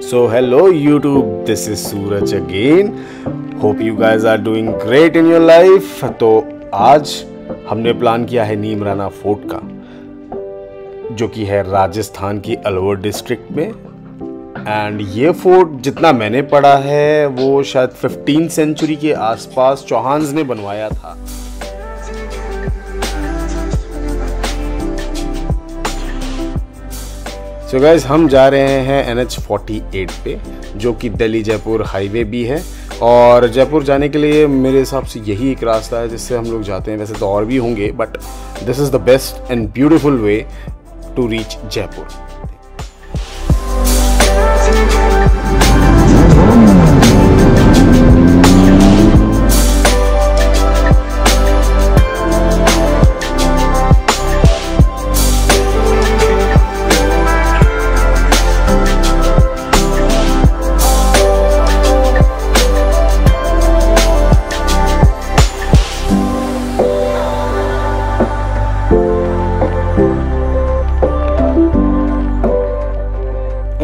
So hello YouTube, this is Suraj again. Hope you guys are doing great in your life. तो आज हमने plan किया है Neemrana fort का, जो कि है राजस्थान की अलवर डिस्ट्रिक्ट में। एंड ये फोर्ट जितना मैंने पढ़ा है वो शायद 15th सेंचुरी के आसपास चौहान्स ने बनवाया था। सो गाइस, हम जा रहे हैं NH48 पे, जो कि दिल्ली जयपुर हाईवे भी है। और जयपुर जाने के लिए मेरे हिसाब से यही एक रास्ता है जिससे हम लोग जाते हैं। वैसे तो और भी होंगे, but this is the best and beautiful way to reach Jaipur.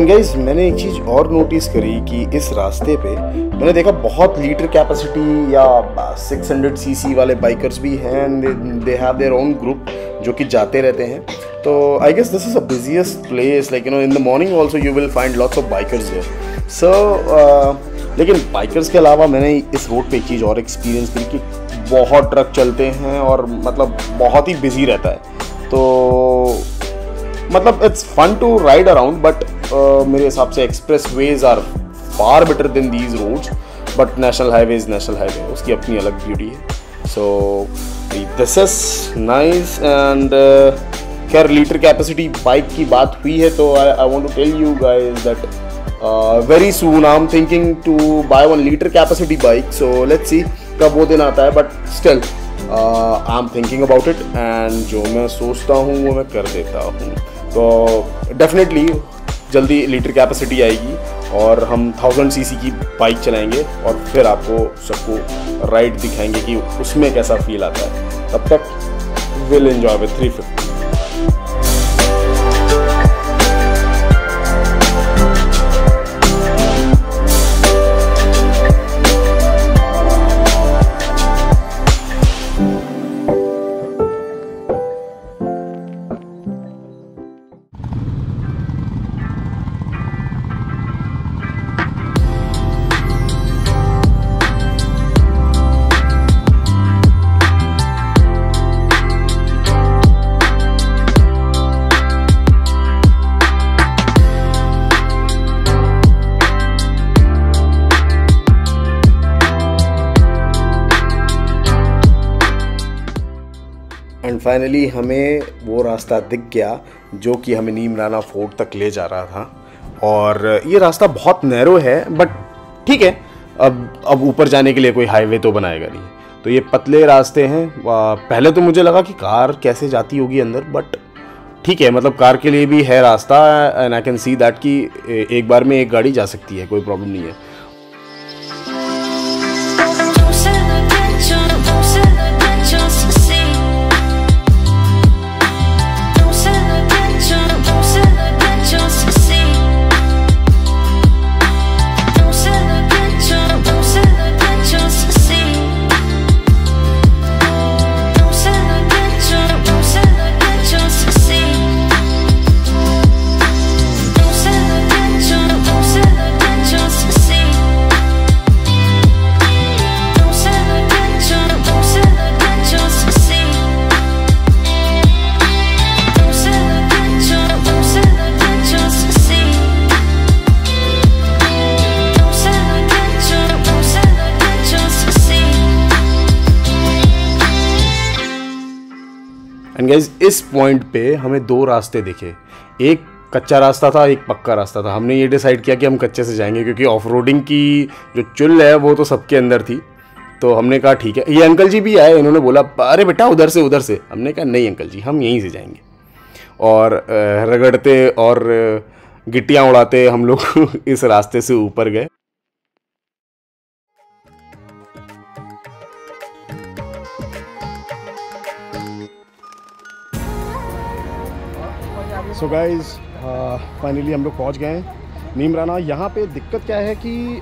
Guys, मैंने एक चीज़ और नोटिस करी कि इस रास्ते पे मैंने देखा बहुत लीटर कैपेसिटी या 600 सीसी वाले बाइकर्स भी हैं। They have their own group जो कि जाते रहते हैं। तो I guess this is a busiest place, like in the morning also you will find lots of bikers there. So लेकिन बाइकर्स के अलावा मैंने इस रोड पे एक चीज़ और एक्सपीरियंस की कि बहुत ट्रक चलते हैं और मतलब बहुत ही बिजी रहता है। तो मतलब it's fun to ride around, but मेरे हिसाब से expressways are far better than these roads. But national highway is national highway, उसकी अपनी अलग ब्यूटी है। So this is nice. And खैर, लीटर कैपेसिटी बाइक की बात हुई है तो I want to tell you guys that very soon I am thinking to buy 1 litre capacity bike. So let's see कब वो दिन आता है, but still I am thinking about it. And जो मैं सोचता हूँ वो मैं कर देता हूँ। तो डेफिनेटली जल्दी लीटर कैपेसिटी आएगी और हम 1000 सीसी की बाइक चलाएंगे और फिर आपको सबको राइड दिखाएंगे कि उसमें कैसा फील आता है। तब तक will enjoy with 350। And finally हमें वो रास्ता दिख गया जो कि हमें नीमराना फोर्ट तक ले जा रहा था। और ये रास्ता बहुत नैरो है, बट ठीक है, अब ऊपर जाने के लिए कोई हाईवे तो बनाएगा नहीं। तो ये पतले रास्ते हैं। पहले तो मुझे लगा कि कार कैसे जाती होगी अंदर, बट ठीक है, मतलब कार के लिए भी है रास्ता। And I can see that कि एक बार में एक गाड़ी जा सकती है, कोई प्रॉब्लम नहीं है। एंड गाइज, इस पॉइंट पे हमें 2 रास्ते दिखे। एक कच्चा रास्ता था, एक पक्का रास्ता था। हमने ये डिसाइड किया कि हम कच्चे से जाएंगे, क्योंकि ऑफ रोडिंग की जो चुल है वो तो सबके अंदर थी। तो हमने कहा ठीक है। ये अंकल जी भी आए, इन्होंने बोला अरे बेटा उधर से उधर से। हमने कहा नहीं अंकल जी, हम यहीं से जाएंगे। और रगड़ते और गिट्टियाँ उड़ाते हम लोग इस रास्ते से ऊपर गए। सो गाइज फाइनली हम लोग पहुंच गए हैं नीमराना। यहाँ पे दिक्कत क्या है कि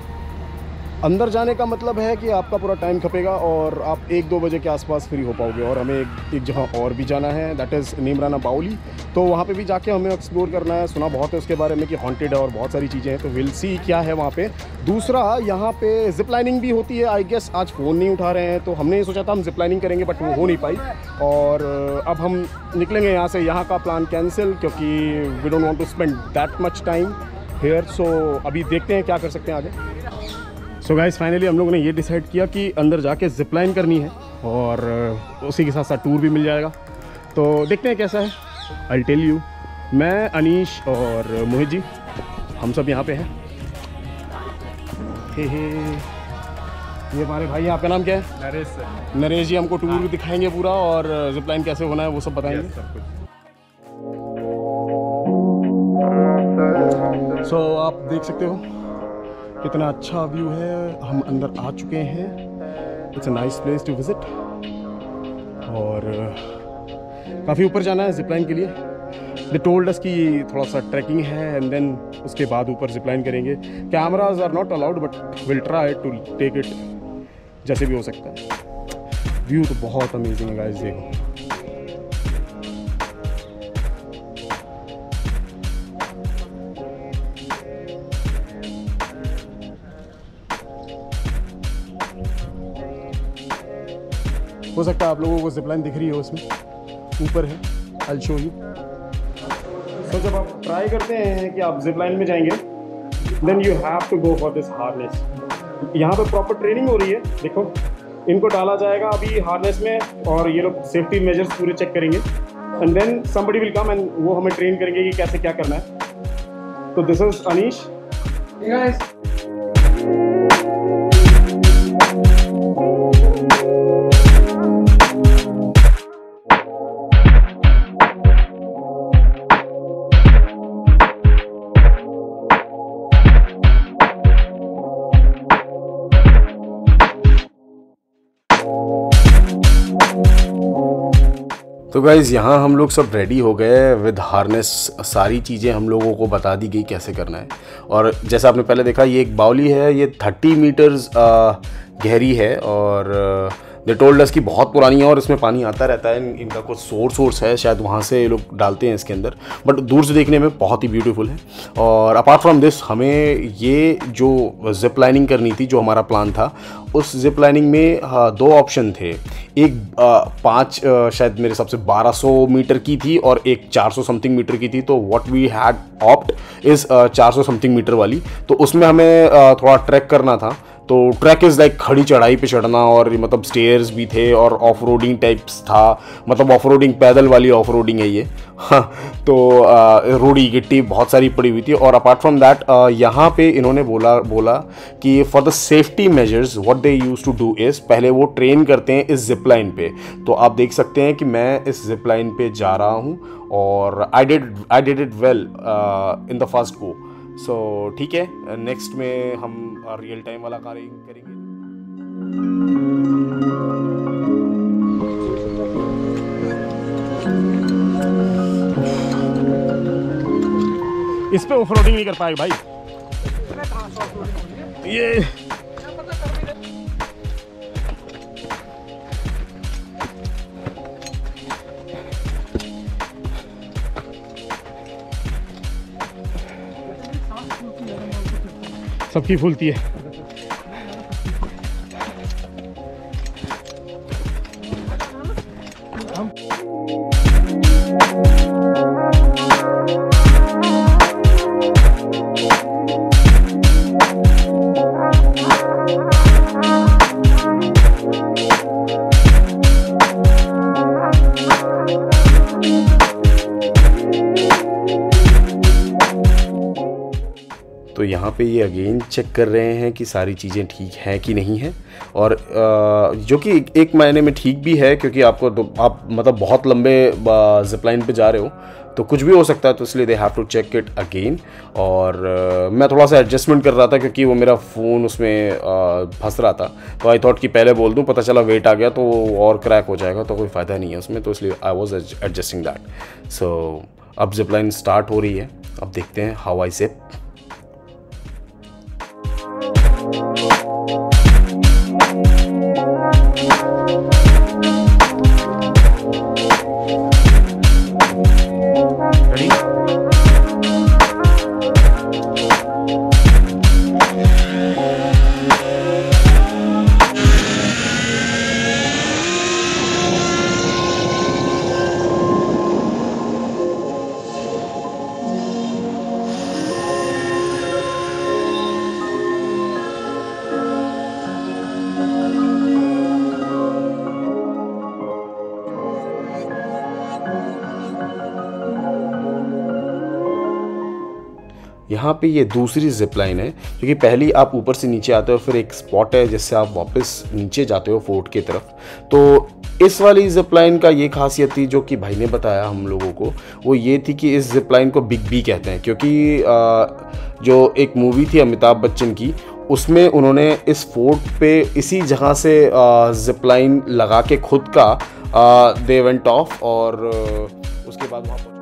अंदर जाने का मतलब है कि आपका पूरा टाइम खपेगा और आप 1-2 बजे के आसपास फ्री हो पाओगे। और हमें एक जगह और भी जाना है, दैट इज़ नीमराना बाउली। तो वहाँ पे भी जाके हमें एक्सप्लोर करना है। सुना बहुत है उसके बारे में कि हॉन्टेड है और बहुत सारी चीज़ें हैं, तो विल सी क्या है वहाँ पे। दूसरा, यहाँ पे जिप लाइनिंग भी होती है। आई गेस आज फ़ोन नहीं उठा रहे हैं, तो हमने सोचा था हम जिप लाइनिंग करेंगे, बट वो हो नहीं पाई। और अब हम निकलेंगे यहाँ से। यहाँ का प्लान कैंसिल, क्योंकि we don't want to spend that much time here. So अभी देखते हैं क्या कर सकते हैं आगे। सो गाइस, फाइनली हम लोगों ने ये डिसाइड किया कि अंदर जाके जिप लाइन करनी है और उसी के साथ साथ टूर भी मिल जाएगा। तो देखते हैं कैसा है। I tell you. मैं, अनीश और मोहित जी, हम सब यहाँ पे हैं। हे ये हमारे भाई, आपका नाम क्या है? नरेश सर। नरेश जी हमको टूर दिखाएंगे पूरा, और जिप लाइन कैसे होना है वो सब बताएंगे। सब कुछ। सो आप देख सकते हो कितना अच्छा व्यू है। हम अंदर आ चुके हैं। It's a nice place to visit. और काफ़ी ऊपर जाना है जिपलाइन के लिए। दे टोल्ड अस कि थोड़ा सा ट्रैकिंग है एंड देन उसके बाद ऊपर जिपलाइन करेंगे। Cameras are not allowed, but will try to take it जैसे भी हो सकता है। व्यू तो बहुत अमेजिंग है गाइस, देखो। हो सकता है आप लोगों को जिपलाइन दिख रही हो, उसमें ऊपर है। I show you. सो जब आप ट्राई करते हैं कि आप जिपलाइन में जाएंगे, then you have to go for this harness. यहाँ पे प्रॉपर ट्रेनिंग हो रही है। देखो, इनको डाला जाएगा अभी हार्नेस में और ये लोग सेफ्टी मेजर्स पूरे चेक करेंगे and then somebody will come and वो हमें ट्रेन करेंगे कि कैसे क्या करना है। तो दिस इज अनीश। तो गाइज़, यहाँ हम लोग सब रेडी हो गए विद हार्नेस। सारी चीज़ें हम लोगों को बता दी गई कैसे करना है। और जैसा आपने पहले देखा, ये एक बाउली है, ये 30 मीटर्स गहरी है और दे टोल्ड अस कि बहुत पुरानी है और इसमें पानी आता रहता है। इनका कुछ सोर्स है, शायद वहाँ से ये लोग डालते हैं इसके अंदर, बट दूर से देखने में बहुत ही ब्यूटीफुल है। और अपार्ट फ्रॉम दिस, हमें ये जो जिप लाइनिंग करनी थी, जो हमारा प्लान था, उस जिप लाइनिंग में 2 ऑप्शन थे। एक 5 शायद मेरे हिसाब से 1200 मीटर की थी और एक 400 समथिंग मीटर की थी। तो what we had opt is 400 something metre वाली। तो उसमें हमें थोड़ा ट्रैक करना था। तो ट्रैक इज़ लाइक खड़ी चढ़ाई पे चढ़ना, और मतलब स्टेयर्स भी थे और ऑफ रोडिंग टाइप्स था। मतलब ऑफ रोडिंग, पैदल वाली ऑफ रोडिंग है ये। हाँ, तो रोडी गिट्टी बहुत सारी पड़ी हुई थी। और अपार्ट फ्रॉम दैट, यहाँ पे इन्होंने बोला कि for the safety measures what they use to do is, पहले वो ट्रेन करते हैं इस जिप लाइन पे। तो आप देख सकते हैं कि मैं इस जिप लाइन पे जा रहा हूँ और I did it well in the first go. So ठीक है, नेक्स्ट में हम रियल टाइम वाला करेंगे। इस पे ऑफ रोडिंग नहीं कर पाएगा भाई ये। सबकी फूलती है। तो यहाँ पे ये अगेन चेक कर रहे हैं कि सारी चीज़ें ठीक हैं कि नहीं हैं। और जो कि एक मायने में ठीक भी है, क्योंकि आपको तो आप मतलब बहुत लंबे जिपलाइन पे जा रहे हो तो कुछ भी हो सकता है, तो इसलिए they have to check it again. और मैं थोड़ा सा एडजस्टमेंट कर रहा था क्योंकि वो मेरा फ़ोन उसमें फंस रहा था। तो आई थॉट कि पहले बोल दूँ, पता चला वेट आ गया तो और क्रैक हो जाएगा, तो कोई फ़ायदा नहीं है उसमें। तो इसलिए आई वॉज एडजस्टिंग दैट। सो अब जिपलाइन स्टार्ट हो रही है। अब देखते हैं हाउ आई जिप। यहाँ पे ये दूसरी जिप लाइन है, क्योंकि पहली आप ऊपर से नीचे आते हो, फिर एक स्पॉट है जिससे आप वापस नीचे जाते हो फोर्ट की तरफ। तो इस वाली जिप लाइन का ये खासियत थी जो कि भाई ने बताया हम लोगों को, वो ये थी कि इस जिप लाइन को बिग बी कहते हैं, क्योंकि जो एक मूवी थी अमिताभ बच्चन की, उसमें उन्होंने इस फोर्ट पे इसी जगह से जिप लाइन लगा के खुद का दे वेंट ऑफ, और उसके बाद वहाँ पर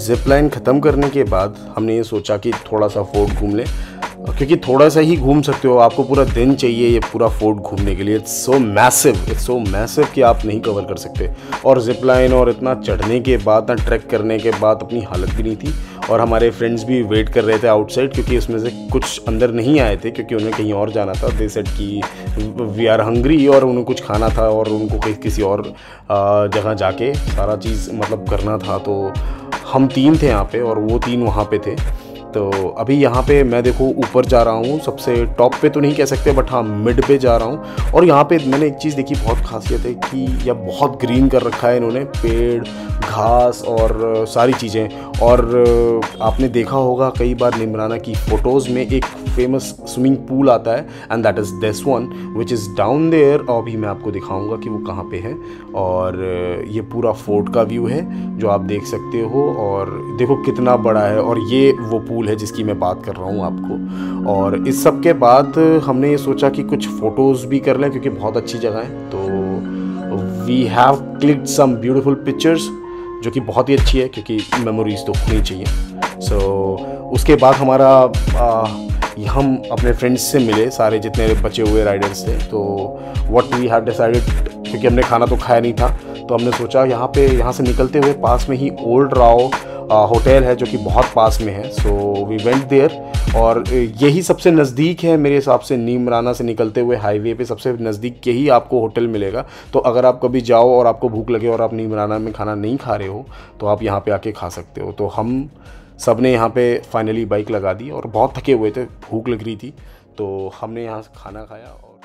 जिप लाइन ख़त्म करने के बाद हमने ये सोचा कि थोड़ा सा फोर्ट घूम लें, क्योंकि थोड़ा सा ही घूम सकते हो, आपको पूरा दिन चाहिए ये पूरा फोर्ट घूमने के लिए। इट्स सो मैसिव कि आप नहीं कवर कर सकते। और जिप लाइन और इतना चढ़ने के बाद, ना ट्रैक करने के बाद अपनी हालत भी नहीं थी, और हमारे फ्रेंड्स भी वेट कर रहे थे आउटसाइड, क्योंकि उसमें से कुछ अंदर नहीं आए थे क्योंकि उन्हें कहीं और जाना था। दे सेड कि वी आर हंग्री, और उन्हें कुछ खाना था और उनको किसी और जगह जाके सारा चीज़ मतलब करना था। तो हम 3 थे यहाँ पे और वो 3 वहाँ पे थे। तो अभी यहाँ पे मैं देखो ऊपर जा रहा हूँ, सबसे टॉप पे तो नहीं कह सकते बट हाँ मिड पे जा रहा हूँ। और यहाँ पे मैंने एक चीज़ देखी, बहुत खासियत है कि यह बहुत ग्रीन कर रखा है इन्होंने, पेड़, घास और सारी चीज़ें। और आपने देखा होगा कई बार निमराना की फ़ोटोज़ में एक फेमस स्विमिंग पूल आता है, and that is this one which is down there. और अभी मैं आपको दिखाऊंगा कि वो कहाँ पे है। और ये पूरा फोर्ट का व्यू है जो आप देख सकते हो, और देखो कितना बड़ा है। और ये वो पूल है जिसकी मैं बात कर रहा हूँ आपको। और इस सब के बाद हमने ये सोचा कि कुछ फ़ोटोज़ भी कर लें, क्योंकि बहुत अच्छी जगह है। तो we have clicked some beautiful pictures, जो कि बहुत ही अच्छी है, क्योंकि मेमोरीज तो होनी चाहिए। उसके बाद हमारा हम अपने फ्रेंड्स से मिले, सारे जितने बचे हुए राइडर्स थे। तो व्हाट वी हैव डिसाइडेड, क्योंकि हमने खाना तो खाया नहीं था, तो हमने सोचा यहाँ से निकलते हुए पास में ही ओल्ड राव होटल है जो कि बहुत पास में है। सो वी वेंट देयर, और यही सबसे नज़दीक है मेरे हिसाब से। नीमराना से निकलते हुए हाईवे पे सबसे नज़दीक यही आपको होटल मिलेगा। तो अगर आप कभी जाओ और आपको भूख लगे और आप नीमराना में खाना नहीं खा रहे हो, तो आप यहाँ पे आके खा सकते हो। तो हम सब ने यहाँ पे फाइनली बाइक लगा दी, और बहुत थके हुए थे, भूख लग रही थी, तो हमने यहाँ खाना खाया। और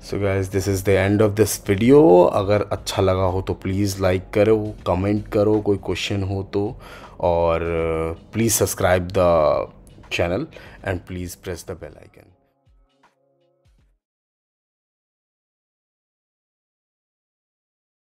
so guys, this is the end of this video. अगर अच्छा लगा हो तो प्लीज़ लाइक करो, कमेंट करो, कोई क्वेश्चन हो तो, और please subscribe the channel and please press the bell icon.